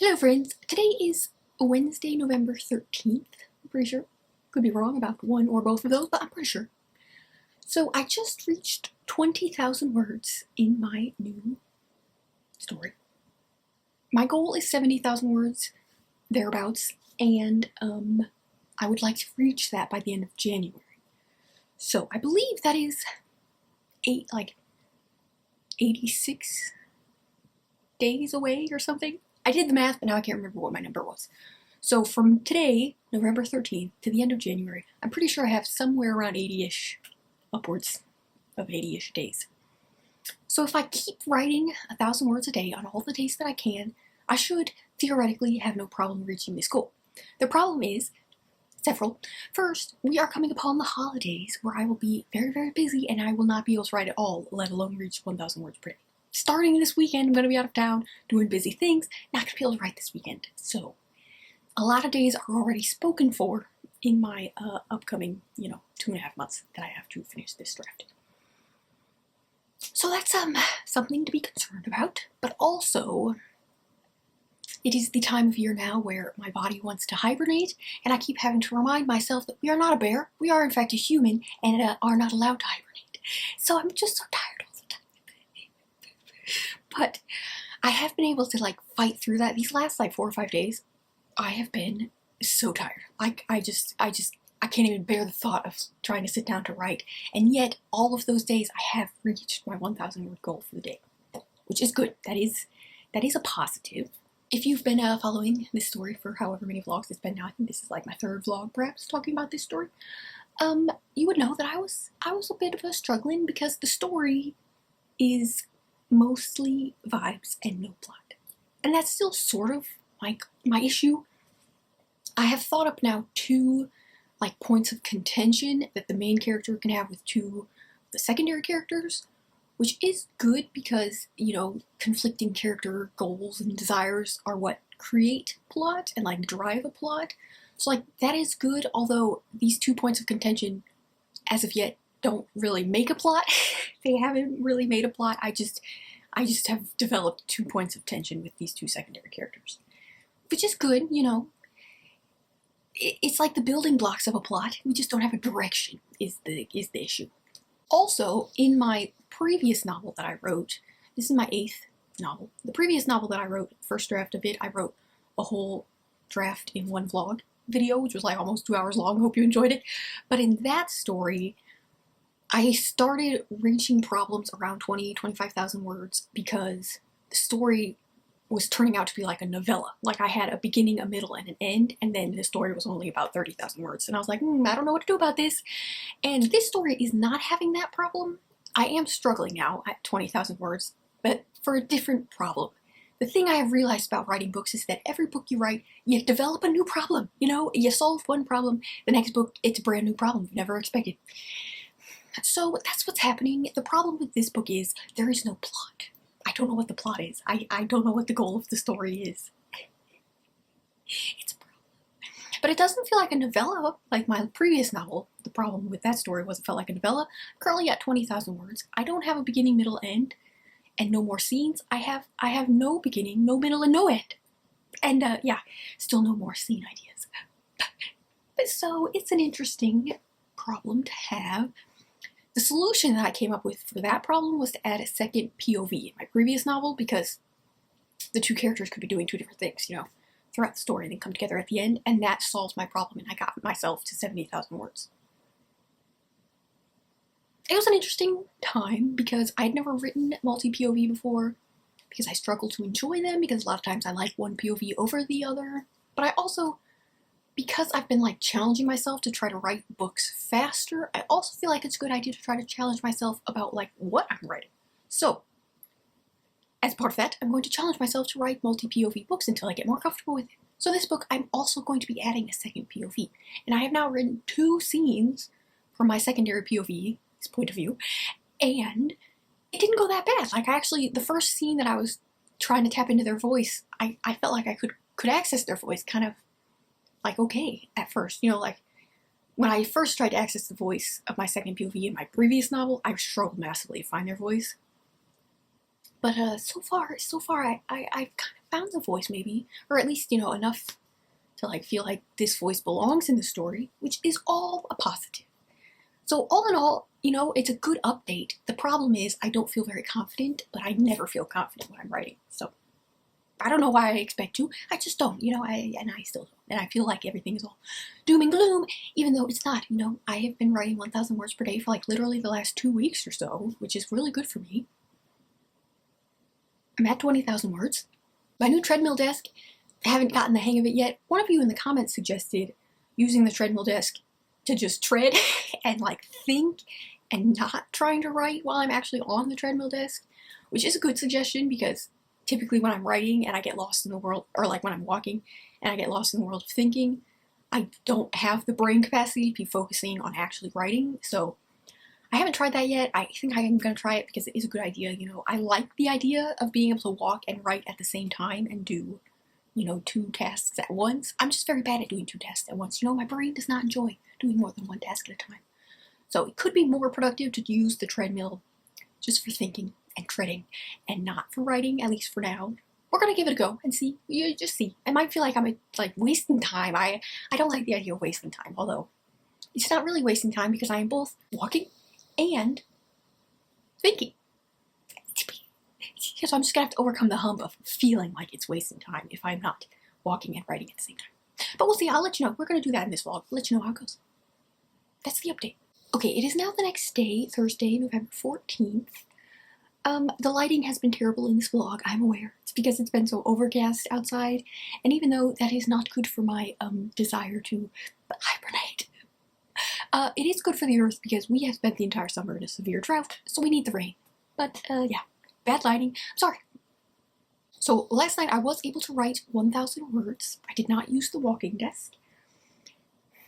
Hello friends, today is Wednesday, November 13th, I'm pretty sure. Could be wrong about one or both of those, but I'm pretty sure. So I just reached 20,000 words in my new story. My goal is 70,000 words, thereabouts, and I would like to reach that by the end of January. So I believe that is 86 days away or something. I did the math, but now I can't remember what my number was. So from today, November 13th, to the end of January, I'm pretty sure I have somewhere around 80-ish, upwards of 80-ish days. So if I keep writing 1,000 words a day on all the days that I can, I should theoretically have no problem reaching this goal. The problem is several. First, we are coming upon the holidays where I will be very, very busy and I will not be able to write at all, let alone reach 1,000 words per day. Starting this weekend, I'm going to be out of town, doing busy things, not going to be able to write this weekend. So, a lot of days are already spoken for in my upcoming, 2.5 months that I have to finish this draft. So that's something to be concerned about, but also, it is the time of year now where my body wants to hibernate, and I keep having to remind myself that we are not a bear, we are in fact a human, and are not allowed to hibernate. So I'm just so tired. But I have been able to fight through that. These last 4 or 5 days, I have been so tired. I can't even bear the thought of trying to sit down to write. And yet, all of those days, I have reached my 1,000 word goal for the day, which is good. That is a positive. If you've been following this story for however many vlogs it's been now, I think this is my 3rd vlog, perhaps, talking about this story. You would know that I was a bit of a struggling because the story is mostly vibes and no plot. And that's still sort of my issue. I have thought up now 2 points of contention that the main character can have with 2 of the secondary characters, which is good because, conflicting character goals and desires are what create plot and drive a plot. So that is good, although these 2 points of contention as of yet don't really make a plot. They haven't really made a plot. I just have developed 2 points of tension with these 2 secondary characters, which is good, It's like the building blocks of a plot. We just don't have a direction is the issue. Also, in my previous novel that I wrote, this is my 8th novel. The previous novel that I wrote, first draft of it, I wrote a whole draft in one vlog video, which was almost 2 hours long. Hope you enjoyed it. But in that story, I started reaching problems around 25,000 words because the story was turning out to be like a novella. I had a beginning, a middle, and an end, and then the story was only about 30,000 words. And I was like, I don't know what to do about this. And this story is not having that problem. I am struggling now at 20,000 words, but for a different problem. The thing I have realized about writing books is that every book you write, you develop a new problem. You solve one problem, the next book, it's a brand new problem you never expected. So that's what's happening. The problem with this book is there is no plot. I don't know what the plot is. I don't know what the goal of the story is. It's a problem. But it doesn't feel like a novella like my previous novel. The problem with that story was it felt like a novella. I'm currently at 20,000 words. I don't have a beginning, middle, end, and no more scenes. I have no beginning, no middle, and no end. And still no more scene ideas. So it's an interesting problem to have. The solution that I came up with for that problem was to add a second POV in my previous novel because the 2 characters could be doing 2 different things, throughout the story and then come together at the end, and that solves my problem, and I got myself to 70,000 words. It was an interesting time because I had never written multi-POV before because I struggle to enjoy them because a lot of times I like one POV over the other, but I also, because I've been challenging myself to try to write books faster, I also feel like it's a good idea to try to challenge myself about what I'm writing. So, as part of that, I'm going to challenge myself to write multi-POV books until I get more comfortable with it. So this book, I'm also going to be adding a second POV. And I have now written 2 scenes from my secondary POV's point of view, and it didn't go that bad. The first scene that I was trying to tap into their voice, I felt like I could access their voice kind of okay at first. When I first tried to access the voice of my second POV in my previous novel, I struggled massively to find their voice. But so far, I've kind of found the voice maybe, or at least, you know, enough to like feel like this voice belongs in the story, which is all a positive. So all in all, you know, it's a good update. The problem is I don't feel very confident, but I never feel confident when I'm writing. So I don't know why I expect to. I just don't, you know, I still don't. And I feel like everything is all doom and gloom, even though it's not, you know. I have been writing 1,000 words per day for like literally the last 2 weeks or so, which is really good for me. I'm at 20,000 words. My new treadmill desk, I haven't gotten the hang of it yet. One of you in the comments suggested using the treadmill desk to just tread and like think and not trying to write while I'm actually on the treadmill desk, which is a good suggestion because typically when I'm writing and I get lost in the world, or like when I'm walking and I get lost in the world of thinking, I don't have the brain capacity to be focusing on actually writing. So I haven't tried that yet. I think I am going to try it because it is a good idea. You know, I like the idea of being able to walk and write at the same time and do, you know, 2 tasks at once. I'm just very bad at doing 2 tasks at once. You know, my brain does not enjoy doing more than 1 task at a time. So it could be more productive to use the treadmill just for thinking and treading and not for writing, at least for now. We're going to give it a go and see. You just see. I might feel like I'm like wasting time. I don't like the idea of wasting time, although it's not really wasting time because I am both walking and thinking. So I'm just gonna have to overcome the hump of feeling like it's wasting time if I'm not walking and writing at the same time. But we'll see. I'll let you know. We're gonna do that in this vlog. I'll let you know how it goes. That's the update. Okay, it is now the next day, Thursday, November 14th. The lighting has been terrible in this vlog, I'm aware. It's because it's been so overcast outside, and even though that is not good for my desire to hibernate, it is good for the earth because we have spent the entire summer in a severe drought, so we need the rain. But, yeah, bad lighting. I'm sorry. So, last night I was able to write 1,000 words. I did not use the walking desk.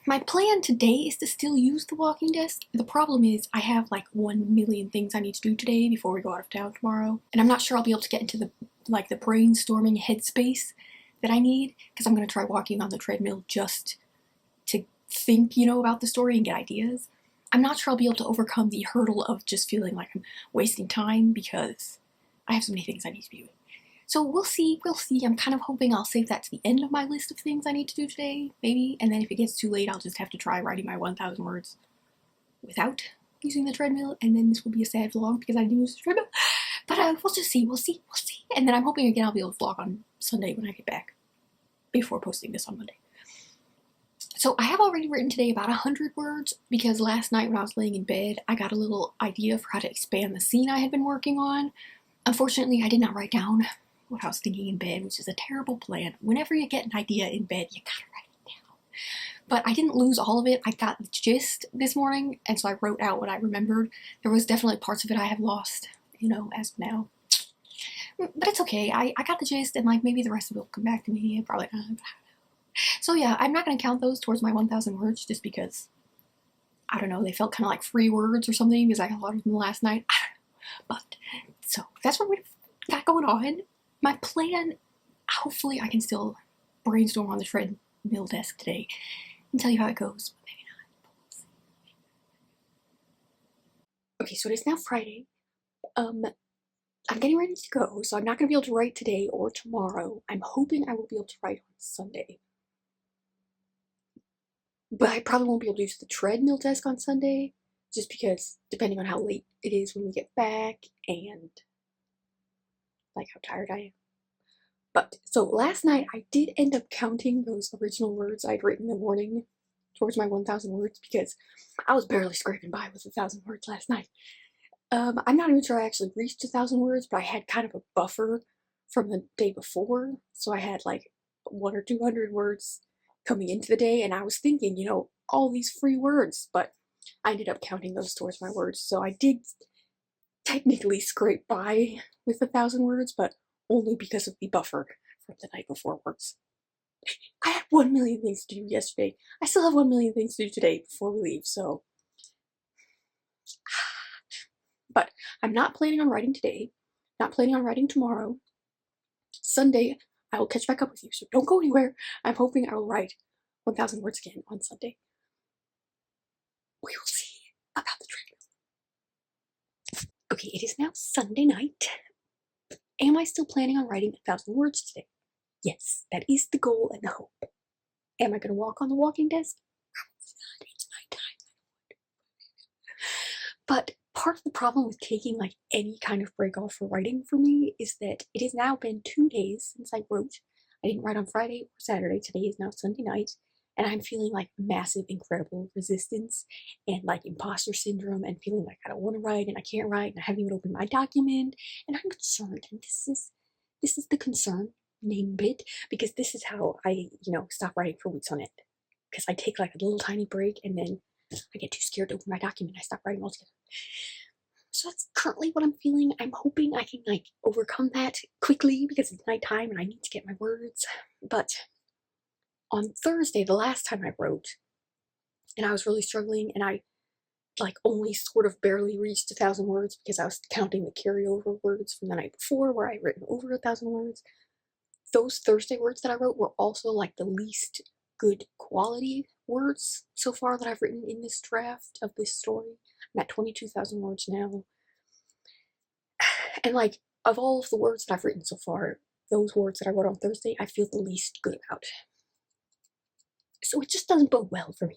My plan today is to still use the walking desk. The problem is I have like 1 million things I need to do today before we go out of town tomorrow. And I'm not sure I'll be able to get into the brainstorming headspace that I need because I'm going to try walking on the treadmill just to think, you know, about the story and get ideas. I'm not sure I'll be able to overcome the hurdle of just feeling like I'm wasting time because I have so many things I need to be doing. So we'll see. I'm kind of hoping I'll save that to the end of my list of things I need to do today, maybe. And then if it gets too late, I'll just have to try writing my 1,000 words without using the treadmill. And then this will be a sad vlog because I didn't use the treadmill. But we'll just see. We'll see. And then I'm hoping again I'll be able to vlog on Sunday when I get back before posting this on Monday. So I have already written today about 100 words because last night when I was laying in bed, I got a little idea for how to expand the scene I had been working on. Unfortunately, I did not write down what I was thinking in bed, which is a terrible plan. Whenever you get an idea in bed, you gotta write it down. But I didn't lose all of it. I got the gist this morning, and so I wrote out what I remembered. There was definitely parts of it I have lost, you know, as of now. But it's okay. I got the gist, and like maybe the rest of it will come back to me. Probably not. So yeah, I'm not gonna count those towards my 1,000 words just because, I don't know, they felt kind of like free words or something because I got a lot of them last night. I don't know. But, so that's what we've got going on. My plan, hopefully I can still brainstorm on the treadmill desk today and tell you how it goes, but maybe not. Okay, so it is now Friday. I'm getting ready to go, so I'm not going to be able to write today or tomorrow. I'm hoping I will be able to write on Sunday. But I probably won't be able to use the treadmill desk on Sunday, just because, depending on how late it is when we get back, and like how tired I am. But, so last night I did end up counting those original words I'd written in the morning towards my 1,000 words because I was barely scraping by with 1,000 words last night. I'm not even sure I actually reached 1,000 words, but I had kind of a buffer from the day before, so I had like 100 or 200 words coming into the day, and I was thinking, you know, all these free words, but I ended up counting those towards my words, so I did technically scrape by with 1,000 words, but only because of the buffer from the night before words. I had 1 million things to do yesterday. I still have 1 million things to do today before we leave, so. But I'm not planning on writing today, not planning on writing tomorrow. Sunday, I will catch back up with you, so don't go anywhere. I'm hoping I will write 1,000 words again on Sunday. We will see about the treadmill. Okay, it is now Sunday night. Am I still planning on writing 1,000 words today? Yes, that is the goal and the hope. Am I going to walk on the walking desk? It's my time. But part of the problem with taking like any kind of break off for writing for me is that it has now been 2 days since I wrote. I didn't write on Friday or Saturday. Today is now Sunday night. And I'm feeling like massive, incredible resistance and like imposter syndrome and feeling like I don't want to write and I can't write and I haven't even opened my document. And I'm concerned. And this is the concern name bit, because this is how I, stop writing for weeks on end. Because I take like a little tiny break and then I get too scared to open my document. I stop writing altogether. So that's currently what I'm feeling. I'm hoping I can like overcome that quickly because it's nighttime and I need to get my words. But on Thursday, the last time I wrote, and I was really struggling, and I like only sort of barely reached 1,000 words because I was counting the carryover words from the night before where I'd written over 1,000 words. Those Thursday words that I wrote were also like the least good quality words so far that I've written in this draft of this story. I'm at 22,000 words now. And like, of all of the words that I've written so far, those words that I wrote on Thursday, I feel the least good about. So it just doesn't bode well for me.